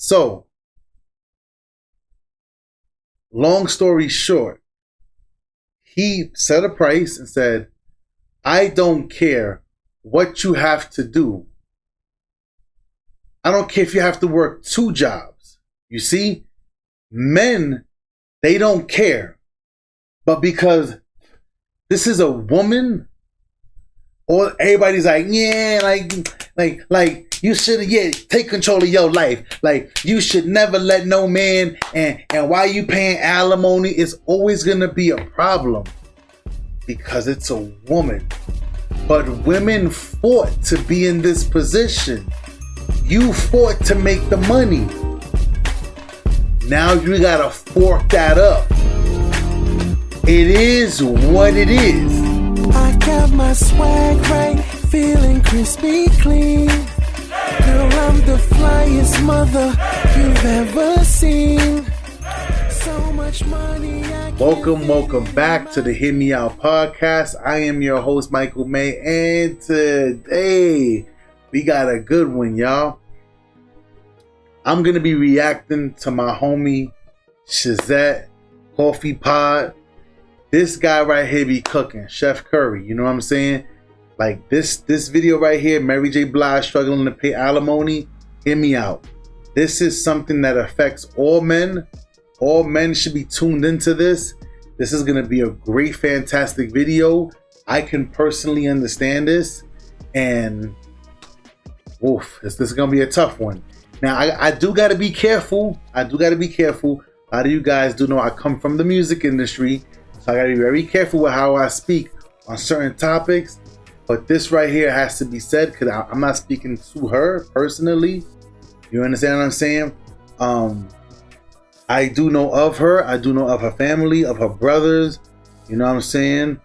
So, long story short, he set a price and said, I don't care what you have to do. I don't care if you have to work 2 jobs. You see, men, they don't care. But because this is a woman, or everybody's like, yeah, like you should, take control of your life. Like, you should never let no man, and why you paying alimony is always gonna be a problem because it's a woman. But women fought to be in this position. You fought to make the money. Now you gotta fork that up. It is what it is. I got my swag right, feeling crispy clean. Girl, I'm the flyest mother you've ever seen. So much money. Welcome back to the Hear Me Out podcast. I am your host, Michael May, and today we got a good one, y'all. I'm gonna be reacting to my homie Shazette Coffee Pod. This guy right here be cooking, Chef Curry. You know what I'm saying? Like this video right here, Mary J. Blige struggling to pay alimony. Hear me out. This is something that affects all men. All men should be tuned into this. This is gonna be a great, fantastic video. I can personally understand this, and this is gonna be a tough one. Now, I do gotta be careful. A lot of you guys do know I come from the music industry, so I gotta be very careful with how I speak on certain topics. But this right here has to be said because I'm not speaking to her personally. You understand what I'm saying? I do know of her. I do know of her family, of her brothers. You know what I'm saying?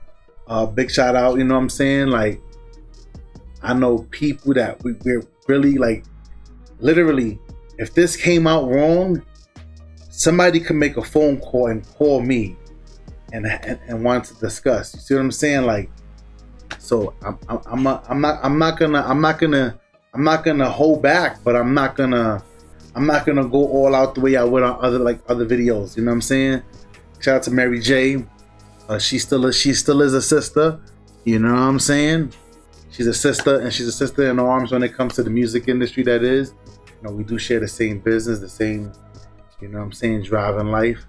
Big shout out. You know what I'm saying? Like, I know people that we're really like, literally, if this came out wrong, somebody could make a phone call and call me and want to discuss. You see what I'm saying? Like, so I'm not gonna hold back, but I'm not gonna go all out the way I would on other videos. You know what I'm saying? Shout out to Mary J. She still is a sister. You know what I'm saying? She's a sister, and she's a sister in arms when it comes to the music industry. That is, you know, we do share the same business, the same, you know what I'm saying, drive in life.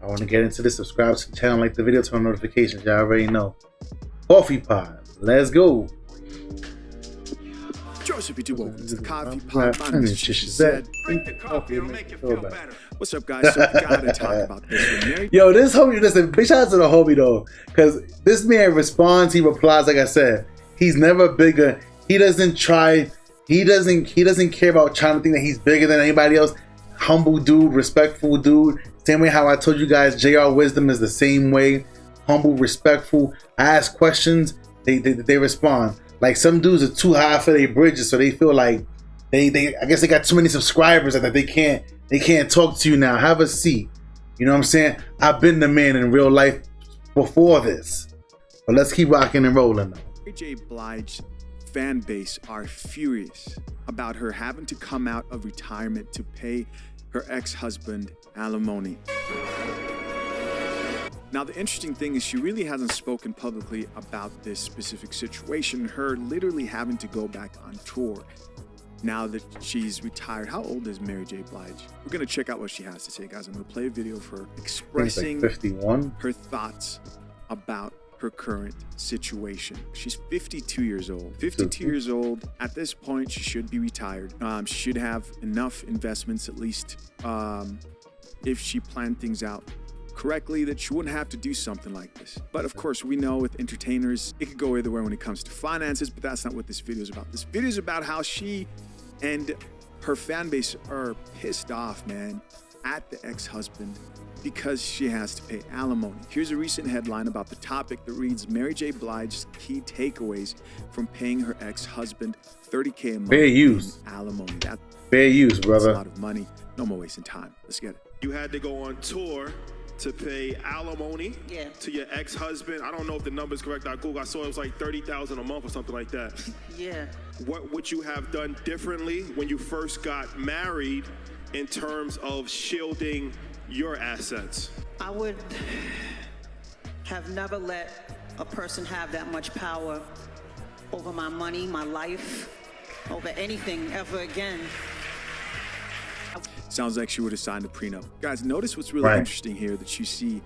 I want to get into this. Subscribe to the channel, like the video, turn on notifications. Y'all already know. Coffee Pod, let's go. Joseph, you welcome to the Coffee Pod. My name is Shazette. Drink the coffee, it'll make you feel better. What's up, guys? So we gotta talk about this with Mary. Yo, this homie, listen, big shout out to the homie though, because this man responds, he replies, like I said. He's never bigger. He doesn't try. He doesn't care about trying to think that he's bigger than anybody else. Humble dude, respectful dude. Same way how I told you guys, JR Wisdom is the same way. Humble, respectful. I ask questions, they respond. Like, some dudes are too high for their bridges, so they feel like I guess they got too many subscribers that they can't talk to you now. Have a seat. You know what I'm saying? I've been the man in real life before this. But let's keep rocking and rolling though. Mary J. Blige's fan base are furious about her having to come out of retirement to pay her ex-husband alimony. Now, the interesting thing is she really hasn't spoken publicly about this specific situation, her literally having to go back on tour now that she's retired. How old is Mary J. Blige? We're going to check out what she has to say, guys. I'm going to play a video of her expressing like 51. Her thoughts about her current situation. She's 52 years old. 52 years old. At this point, she should be retired. She should have enough investments, at least if she planned things out correctly, that she wouldn't have to do something like this. But of course, we know with entertainers, it could go either way when it comes to finances, but that's not what this video is about. This video is about how she and her fan base are pissed off, man, at the ex-husband because she has to pay alimony. Here's a recent headline about the topic that reads, Mary J. Blige's key takeaways from paying her ex-husband $30K a month in alimony. Fair use, brother. That's a lot of money. No more wasting time. Let's get it. You had to go on tour to pay alimony Yeah. to your ex-husband. I don't know if the number is correct. I Googled. I saw it was like $30,000 a month or something like that. Yeah. What would you have done differently when you first got married in terms of shielding your assets? I would have never let a person have that much power over my money, my life, over anything ever again. Sounds like she would have signed a prenup. Guys, notice what's really interesting here that you see.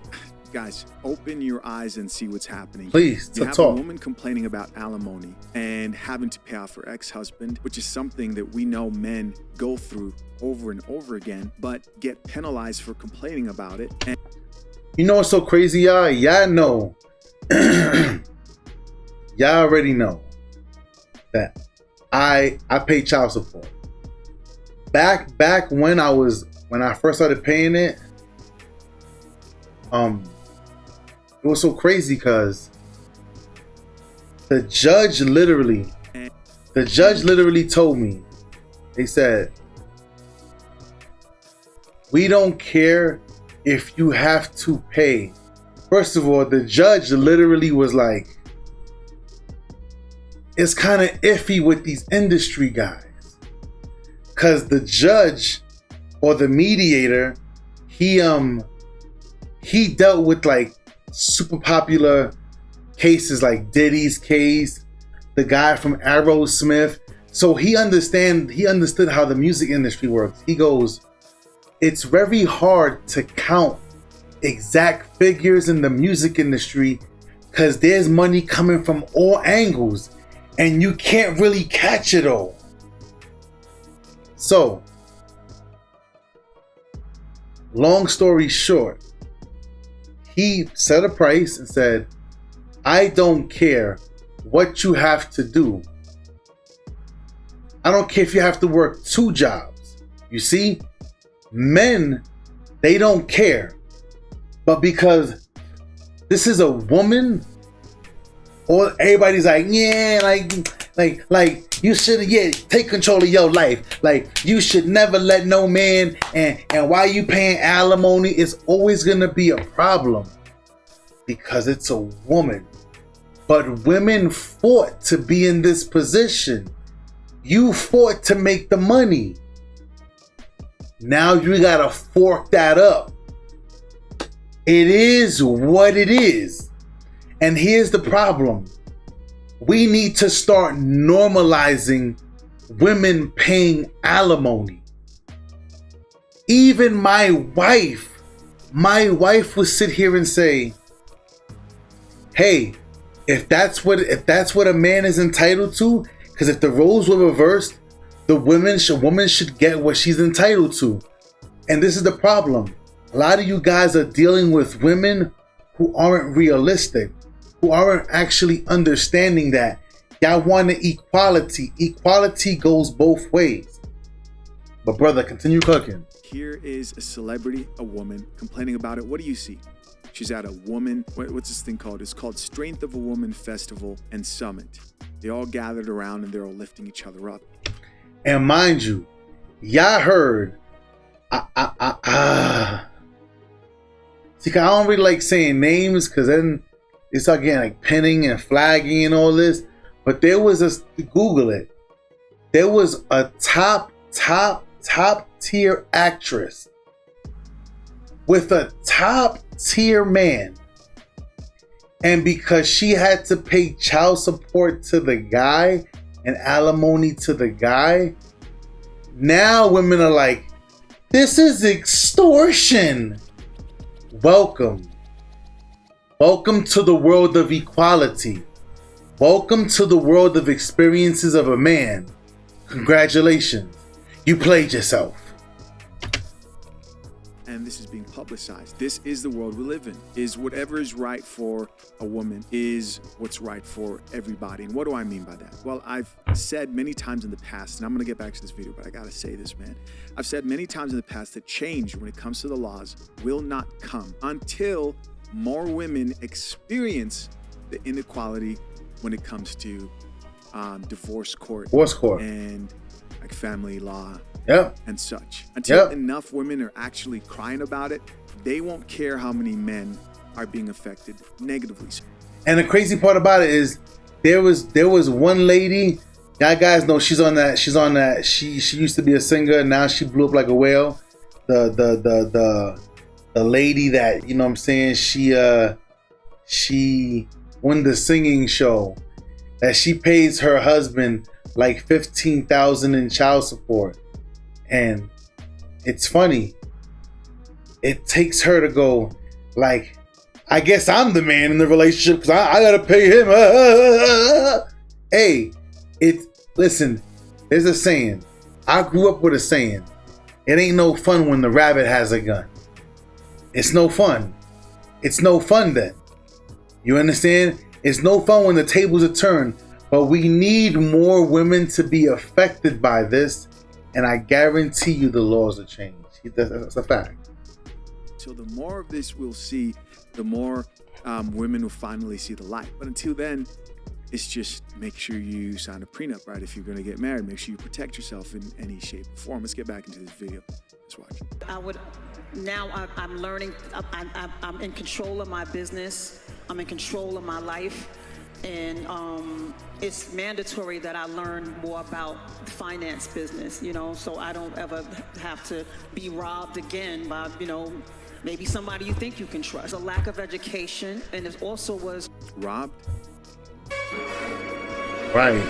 Guys, open your eyes and see what's happening. Please, you have talk. a woman complaining about alimony and having to pay off her ex-husband, which is something that we know men go through over and over again, but get penalized for complaining about it. And you know what's so crazy, y'all? Y'all know. Y'all already know that I pay child support. Back when I first started paying it, it was so crazy because the judge literally told me, they said, we don't care if you have to pay. First of all, the judge literally was like, it's kind of iffy with these industry guys. Because the judge or the mediator, he dealt with like super popular cases like Diddy's case, the guy from Aerosmith. So he understood how the music industry works. He goes, it's very hard to count exact figures in the music industry because there's money coming from all angles and you can't really catch it all. So, long story short, he set a price and said, I don't care what you have to do. I don't care if you have to work 2 jobs. You see, men, they don't care. But because this is a woman, or everybody's like, yeah, like you should, take control of your life. Like, you should never let no man, and why you paying alimony, it's always gonna be a problem because it's a woman. But women fought to be in this position. You fought to make the money. Now you gotta fork that up. It is what it is. And here's the problem. We need to start normalizing women paying alimony. Even my wife would sit here and say, hey, if that's what a man is entitled to, because if the roles were reversed, the woman should get what she's entitled to. And this is the problem. A lot of you guys are dealing with women who aren't realistic, who aren't actually understanding that y'all want equality. Equality goes both ways. But brother, continue cooking. here is a celebrity, a woman, complaining about it. What do you see? She's at a woman, what's this thing called? It's called Strength of a Woman Festival and Summit. They all gathered around and they're all lifting each other up. And mind you, y'all heard, see, I don't really like saying names because then they start getting like pinning and flagging and all this. But there was Google it. There was a top tier actress with a top tier man. And because she had to pay child support to the guy and alimony to the guy, now women are like, this is extortion. Welcome. Welcome to the world of equality. Welcome to the world of experiences of a man. Congratulations. You played yourself. And this is being publicized. This is the world we live in. Is whatever is right for a woman is what's right for everybody. And what do I mean by that? Well, I've said many times in the past, and I'm going to get back to this video, but I got to say this, man. I've said many times in the past that change when it comes to the laws will not come until more women experience the inequality when it comes to divorce court and like family law. Yep. And such. Until enough women are actually crying about it, They won't care how many men are being affected negatively. And the crazy part about it is there was one lady, y'all guys know she's on that she used to be a singer, now she blew up like a whale. The lady that, you know what I'm saying, she won the singing show, that she pays her husband like $15,000 in child support. And it's funny, it takes her to go like, I guess I'm the man in the relationship because I gotta pay him. Hey, listen, there's a saying. I grew up with a saying. It ain't no fun when the rabbit has a gun. It's no fun. It's no fun then. You understand? It's no fun when the tables are turned. But we need more women to be affected by this. And I guarantee you the laws will change. That's a fact. So the more of this we'll see, the more women will finally see the light. But until then, it's just make sure you sign a prenup, right? If you're going to get married, make sure you protect yourself in any shape or form. Let's get back into this video. Let's watch. I'm learning. I'm in control of my business. I'm in control of my life. And it's mandatory that I learn more about the finance business, you know, so I don't ever have to be robbed again by, you know, maybe somebody you think you can trust. A lack of education, and it also was robbed. Right.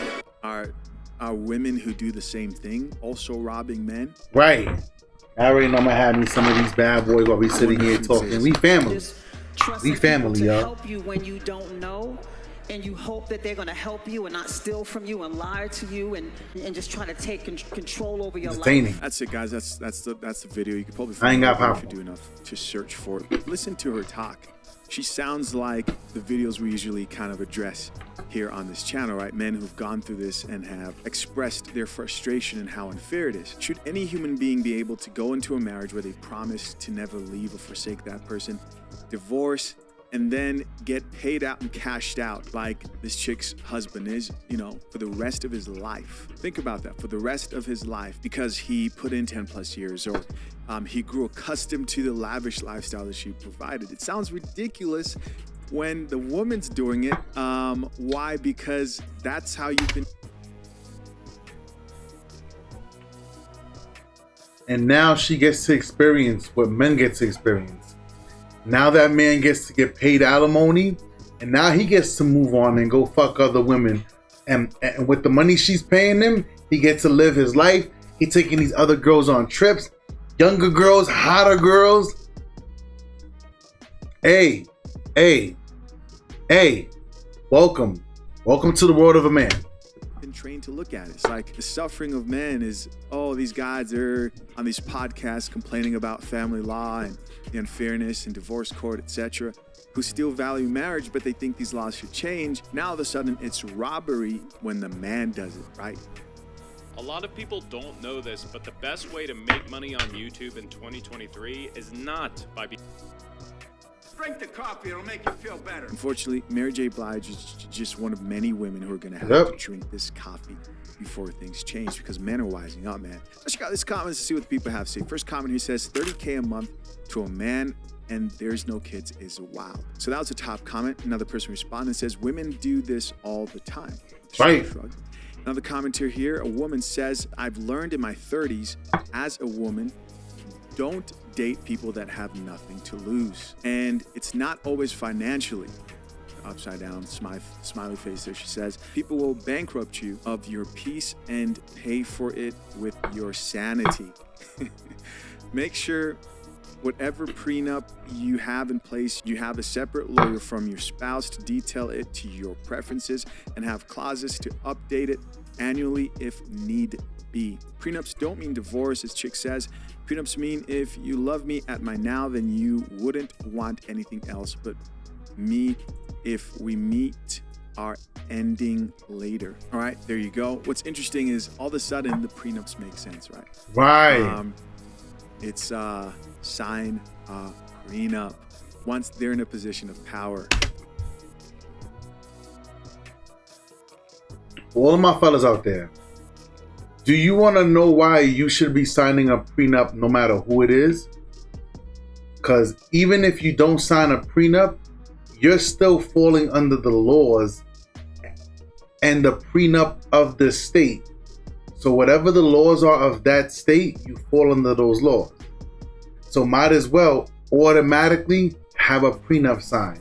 Are women who do the same thing also robbing men? Right. I already know I'm gonna have me some of these bad boys while we sitting here talking. We family. We family, y'all. Help you when you don't know, and you hope that they're gonna help you and not steal from you and lie to you and just try to take control over your life. That's it, guys. That's the video. You could probably I ain't got find it power if you do enough to search for it. But listen to her talk. She sounds like the videos we usually kind of address here on this channel, right? Men who've gone through this and have expressed their frustration and how unfair it is. Should any human being be able to go into a marriage where they promise to never leave or forsake that person, divorce, and then get paid out and cashed out like this chick's husband is, you know, for the rest of his life? Think about that, for the rest of his life, because he put in 10 plus years, or he grew accustomed to the lavish lifestyle that she provided. It sounds ridiculous when the woman's doing it. Why? Because that's how you've been. And now she gets to experience what men get to experience. Now that man gets to get paid alimony, and now he gets to move on and go fuck other women. And with the money she's paying him, he gets to live his life. He taking these other girls on trips, younger girls, hotter girls. Hey, welcome to the world of a man. Been trained to look at it. It's like the suffering of men is, oh, these guys are on these podcasts complaining about family law and the unfairness and divorce court, etc., who still value marriage, but they think these laws should change. Now all of a sudden it's robbery when the man does it, right? A lot of people don't know this, but the best way to make money on YouTube in 2023 is not by being... Drink the coffee, it'll make you feel better. Unfortunately, Mary J. Blige is just one of many women who are going to have to drink this coffee before things change, because men are wising up, man. Let's check out this comments to see what the people have to say. First comment here says, 30K a month to a man and there's no kids is wild. So that was the top comment. Another person responded and says, women do this all the time. Right. Shrug. Another commenter here, a woman says, I've learned in my 30s as a woman, don't date people that have nothing to lose. And it's not always financially. Upside down, smiley face there. She says, people will bankrupt you of your peace and pay for it with your sanity. Make sure whatever prenup you have in place, you have a separate lawyer from your spouse to detail it to your preferences and have clauses to update it annually if need be. Prenups don't mean divorce, as Chick says. Prenups mean if you love me at my now, then you wouldn't want anything else but me if we meet our ending later. All right, there you go. What's interesting is all of a sudden the prenups make sense, right? Right. It's sign a prenup once they're in a position of power. All of my fellas out there, do you want to know why you should be signing a prenup no matter who it is? Because even if you don't sign a prenup, you're still falling under the laws and the prenup of the state. So whatever the laws are of that state, you fall under those laws. So might as well automatically have a prenup signed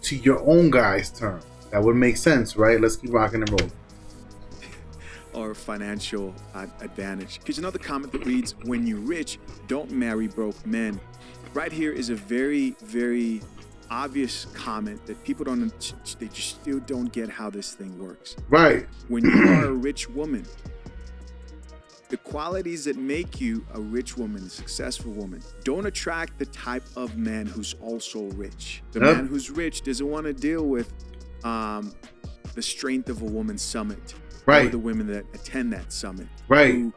to your own guy's term. That would make sense, right? Let's keep rocking and rolling. Or financial advantage. Here's another comment that reads, when you're rich, don't marry broke men. Right here is a very, very obvious comment that people they just still don't get how this thing works. Right. When you are a rich woman, the qualities that make you a rich woman, a successful woman, don't attract the type of man who's also rich. The man who's rich doesn't want to deal with the strength of a woman's summit. Right. Or the women that attend that summit. Right. Who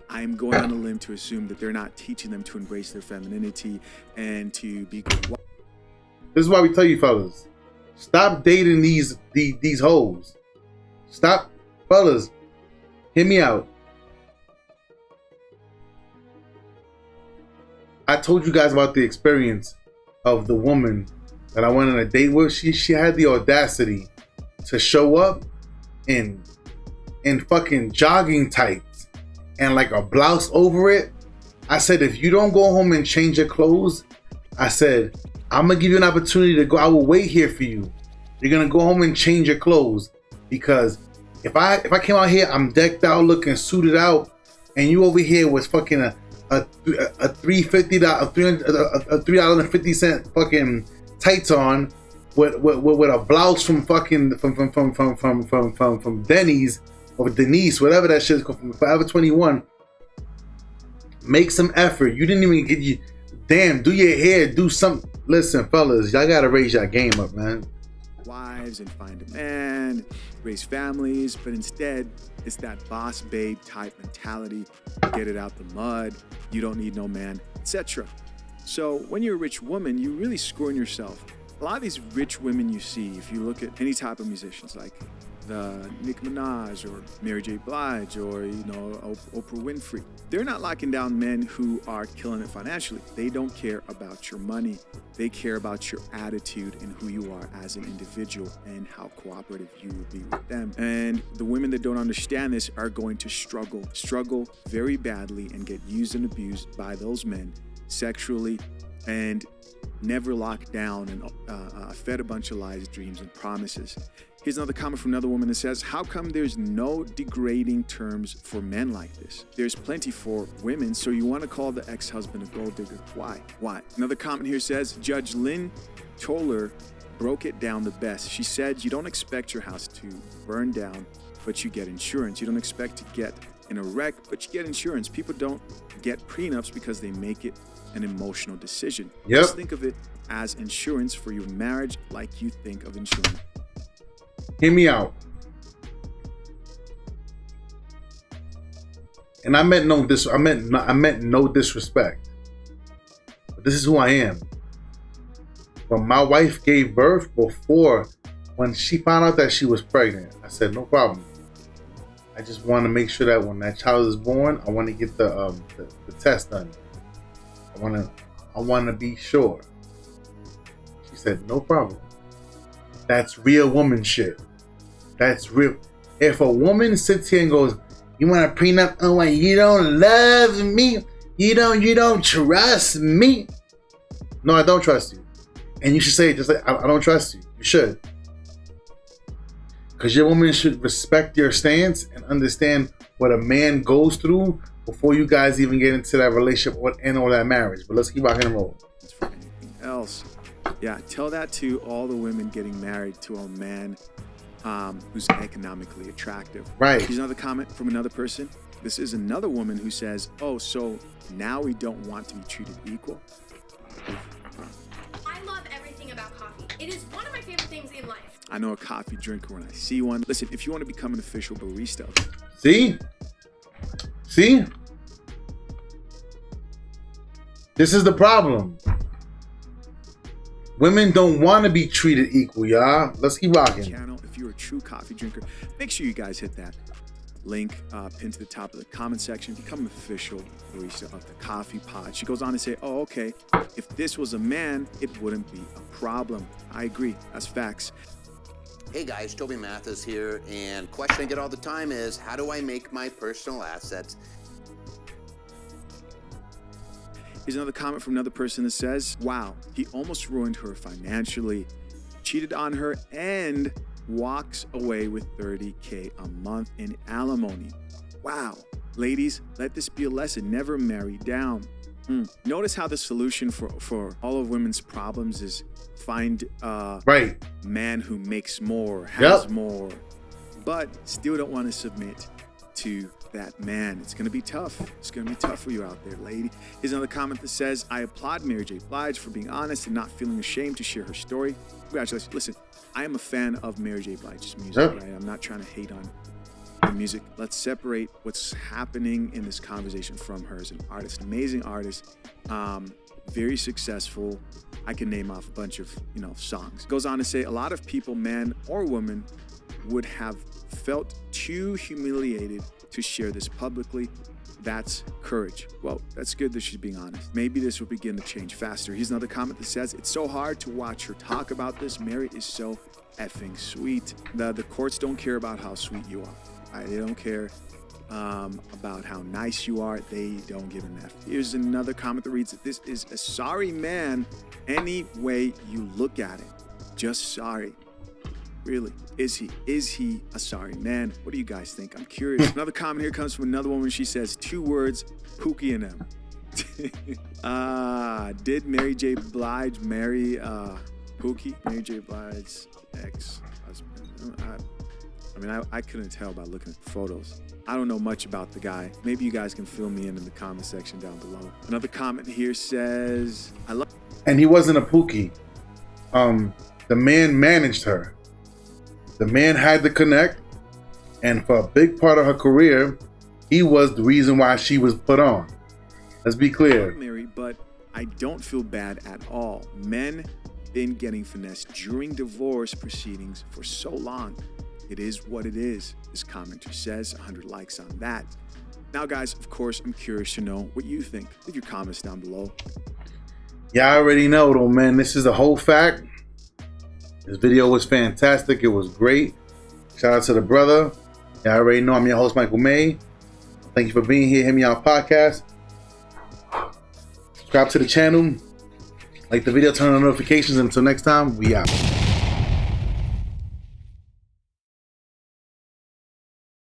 I'm going on a limb to assume that they're not teaching them to embrace their femininity and to be good. This is why we tell you fellas, stop dating these hoes. Stop, fellas, hear me out. I told you guys about the experience of the woman that I went on a date with. She had the audacity to show up in fucking jogging tights and like a blouse over it. I said, if you don't go home and change your clothes, I said, I'm gonna give you an opportunity to go. I will wait here for you. You're gonna go home and change your clothes, because if I came out here, I'm decked out, looking suited out, and you over here was fucking a $3.50 fucking tights on with a blouse from fucking from Denny's or Denise, whatever that shit is called, from Forever 21. Make some effort. You didn't even get you. Damn, do your hair, do something. Listen, fellas, y'all gotta raise your game up, man. Wives and find a man, raise families, but instead it's that boss babe type mentality. Get it out the mud. You don't need no man, etc. So when you're a rich woman, you're really screwing yourself. A lot of these rich women you see, if you look at any type of musicians like the Nicki Minaj or Mary J. Blige or Oprah Winfrey, they're not locking down men who are killing it financially. They don't care about your money. They care about your attitude and who you are as an individual and how cooperative you will be with them. And the women that don't understand this are going to struggle very badly and get used and abused by those men sexually, and never locked down and fed a bunch of lies, dreams, and promises. Here's another comment from another woman that says, how come there's no degrading terms for men like this? There's plenty for women, so you want to call the ex-husband a gold digger. Why? Another comment here says, Judge Lynn Toller broke it down the best. She said, you don't expect your house to burn down, but you get insurance. You don't expect to get in a wreck, but you get insurance. People don't get prenups because they make it an emotional decision. Yep. Just think of it as insurance for your marriage, like you think of insurance. Hear me out. And I meant no disrespect. But this is who I am. When my wife gave birth, when she found out that she was pregnant, I said, no problem. I just want to make sure that when that child is born, I want to get the test done. I want to be sure. She said, no problem. That's real woman shit. That's real. If a woman sits here and goes, you want a prenup? Oh, wait, you don't love me. You don't trust me. No, I don't trust you. And you should say it just like, I don't trust you. You should. Because your woman should respect your stance and understand what a man goes through before you guys even get into that relationship or that marriage. But let's keep rocking and rolling. For anything else. Yeah, tell that to all the women getting married to a man who's economically attractive. Right. Here's another comment from another person. This is another woman who says, oh, so now we don't want to be treated equal? I love everything about coffee. It is one of my favorite things in life. I know a coffee drinker when I see one. Listen, if you want to become an official barista. See? This is the problem. Women don't want to be treated equal, y'all. Let's keep rocking. Channel, if you're a true coffee drinker, make sure you guys hit that Link pinned to the top of the comment section. Become official barista of the coffee pod. She goes on to say, oh, okay, if this was a man, it wouldn't be a problem. I agree. That's facts. Hey guys, Toby Mathis here, and question I get all the time is, how do I make my personal assets? Here's another comment from another person that says, wow, he almost ruined her financially, cheated on her, and walks away with $30K a month in alimony. Wow. Ladies, let this be a lesson. Never marry down. Notice how the solution for all of women's problems is find a man who makes more, has more, but still don't want to submit to that man. It's going to be tough. It's going to be tough for you out there, lady. Here's another comment that says, I applaud Mary J. Blige for being honest and not feeling ashamed to share her story. Congratulations. Listen, I am a fan of Mary J. Blige's music, right? I'm not trying to hate on her music. Let's separate what's happening in this conversation from her as an artist. Amazing artist, very successful. I can name off a bunch of, songs. Goes on to say, a lot of people, man or woman, would have felt too humiliated to share this publicly. That's courage. Well, that's good that she's being honest. Maybe this will begin to change faster. Here's another comment that says, it's so hard to watch her talk about this. Mary is so effing sweet. The courts don't care about how sweet you are. Right? They don't care about how nice you are. They don't give an F. Here's another comment that reads, this is a sorry man any way you look at it. Just sorry. Really, is he a sorry man? What do you guys think? I'm curious. Another comment here comes from another woman. She says 2 words, Pookie and them. Did Mary J. Blige marry Pookie? Mary J. Blige's ex-husband. I couldn't tell by looking at the photos. I don't know much about the guy. Maybe you guys can fill me in the comment section down below. Another comment here says, and he wasn't a Pookie. The man managed her. The man had to connect, and for a big part of her career, he was the reason why she was put on. Let's be clear. Mary, but I don't feel bad at all. Men been getting finessed during divorce proceedings for so long. It is what it is. This commenter says 100 likes on that. Now, guys, of course, I'm curious to know what you think. Leave your comments down below. Yeah, I already know, though, man. This is a whole fact. This video was fantastic. It was great. Shout out to the brother. Yeah, I already know I'm your host, Michael May. Thank you for being here. Hear Me Out Podcast. Subscribe to the channel. Like the video, turn on notifications. Until next time, we out.